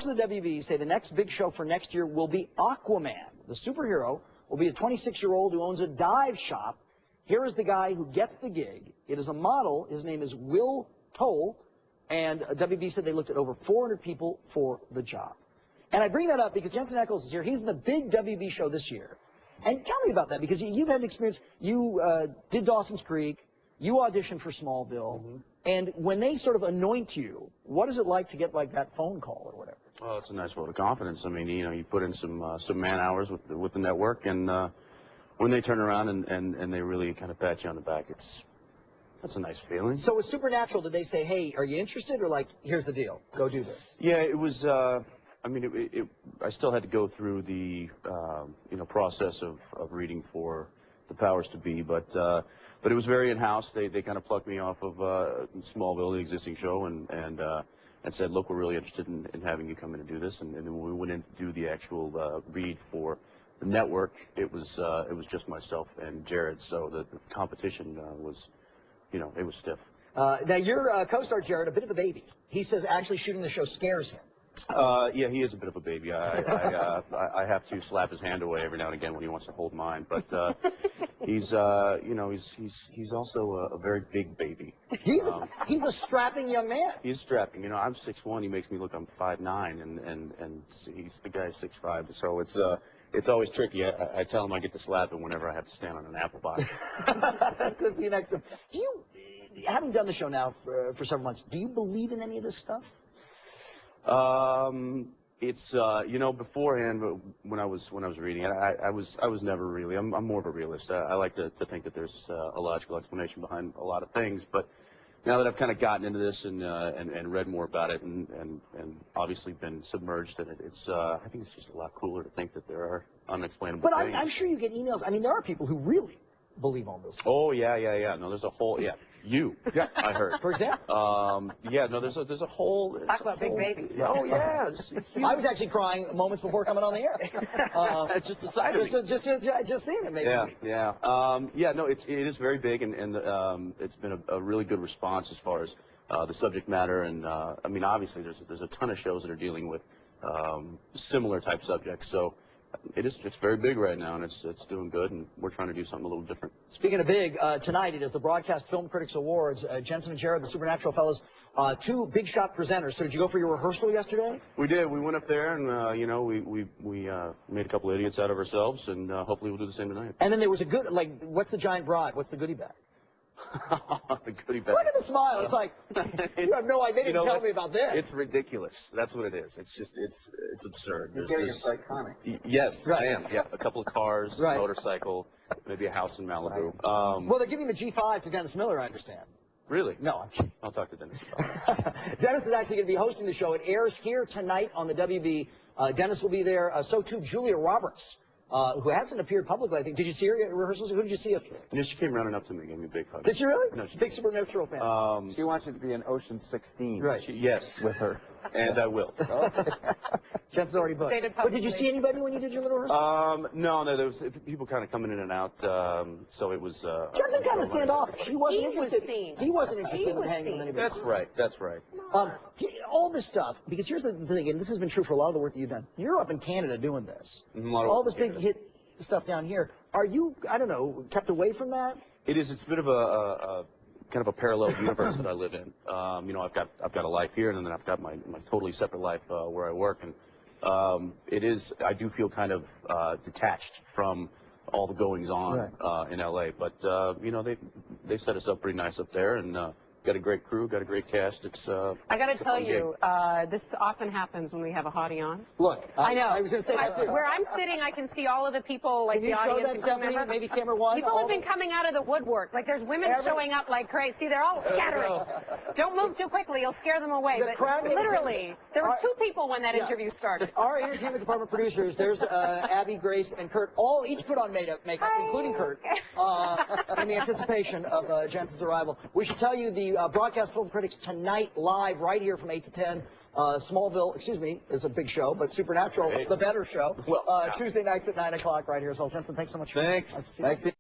The WB say the next big show for next year will be Aquaman. The superhero will be a 26-year-old who owns a dive shop. Here is the guy who gets the gig. It is a model. His name is Will Toll, and WB said they looked at over 400 people for the job. And I bring that up because Jensen Ackles is here. He's in the big WB show this year. And tell me about that, because you've had an experience. You did Dawson's Creek. You auditioned for Smallville. Mm-hmm. And when they sort of anoint you, what is it like to get like that phone call or whatever? Well, it's a nice vote of confidence. I mean, you know, you put in some man hours with the network, and when they turn around and they really kind of pat you on the back, that's a nice feeling. So with Supernatural, did they say, hey, are you interested, or like, here's the deal, go do this? Yeah, it was. I mean, I still had to go through the process of reading for the powers to be, but it was very in-house. They kind of plucked me off of Smallville, the existing show, and said, look, we're really interested in having you come in and do this. And then when we went in to do the actual read for the network, it was just myself and Jared. So the competition was, it was stiff. Now your co-star Jared, a bit of a baby. He says actually shooting the show scares him. Yeah, he is a bit of a baby. I have to slap his hand away every now and again when he wants to hold mine. But he's also a very big baby. He's a strapping young man. He's strapping. I'm 6'1". He makes me look I'm 5'9", and he's the guy 6'5". So it's always tricky. I tell him I get to slap him whenever I have to stand on an apple box. To be next to him. Do you, having done the show now for several months, do you believe in any of this stuff? It's beforehand when I was reading it, I was never really. I'm more of a realist. I like to think that there's a logical explanation behind a lot of things. But now that I've kind of gotten into this and read more about it and obviously been submerged in it, I think it's just a lot cooler to think that there are unexplainable things. But I'm sure you get emails. I mean, there are people who really believe all this stuff. Oh yeah. No, there's a whole Yeah, I heard. For example? Yeah, no, there's a whole... Talk about big baby. Oh, yeah. I was actually crying moments before coming on the air. Just the sight of it. Just seeing it, maybe. Yeah. Yeah, no, it is very big, and it's been a really good response as far as the subject matter. And, I mean, obviously, there's a ton of shows that are dealing with similar type subjects. So it's very big right now, and it's doing good, and we're trying to do something a little different. Speaking of big, tonight it is the Broadcast Film Critics Awards. Jensen and Jared, the Supernatural fellows, two big shot presenters. So did you go for your rehearsal yesterday? We did. We went up there, and we made a couple of idiots out of ourselves, and hopefully we'll do the same tonight. And then there was a good, like, what's the giant bribe? What's the goodie bag? The goodie bag. Look at the smile. It's like, you have no idea. They didn't tell me about this. It's ridiculous. That's what it is. It's just, it's absurd. You're getting iconic. Yes, right. I am. Yeah, a couple of cars, right. Motorcycle, maybe a house in Malibu. Well, they're giving the G5 to Dennis Miller, I understand. Really? No, I'm kidding. I'll talk to Dennis about it. Dennis is actually going to be hosting the show. It airs here tonight on the WB. Dennis will be there. So too Julia Roberts. Who hasn't appeared publicly, I think. Did you see her at rehearsals? Who did you see yesterday? Yeah, she came running up to me, gave me a big hug. Did she really? No, she big Supernatural fan. She wants you to be in Ocean 16. Right. Yes. With her. And I will. Jensen's already booked. But did you see anybody when you did your little rehearsal? No, there was people kind of coming in and out, so it was... Jensen kind of standoffish. He wasn't interested. He wasn't interested in hanging with anybody. That's right. All this stuff, because here's the thing, and this has been true for a lot of the work that you've done. You're up in Canada doing this. All this big hit stuff down here. Are you, I don't know, kept away from that? It is. It's a bit of a kind of a parallel universe that I live in. I've got a life here, and then I've got my totally separate life where I work, and it is. I do feel kind of detached from all the goings on in LA. But they set us up pretty nice up there, and got a great crew, got a great cast. It's I got to tell you, this often happens when we have a hottie on. Look, I know. I was going to say that too. Where I'm sitting, I can see all of the people, like can the you audience. Show that, Stephanie? Maybe camera one. People have been coming out of the woodwork. Like there's women showing up like crazy. See, they're all scattering. Don't move too quickly; you'll scare them away. But literally, there were two people when that interview started. Our entertainment department producers, there's Abby, Grace, and Kurt. Each put on makeup, including Kurt, in the anticipation of Jensen's arrival. We should tell you the Broadcast Film Critics tonight live right here from 8 to 10. Smallville, is a big show, but Supernatural, the better show. Tuesday nights at 9 o'clock right here as well. Jensen, thanks so much. Thanks. Nice to see you.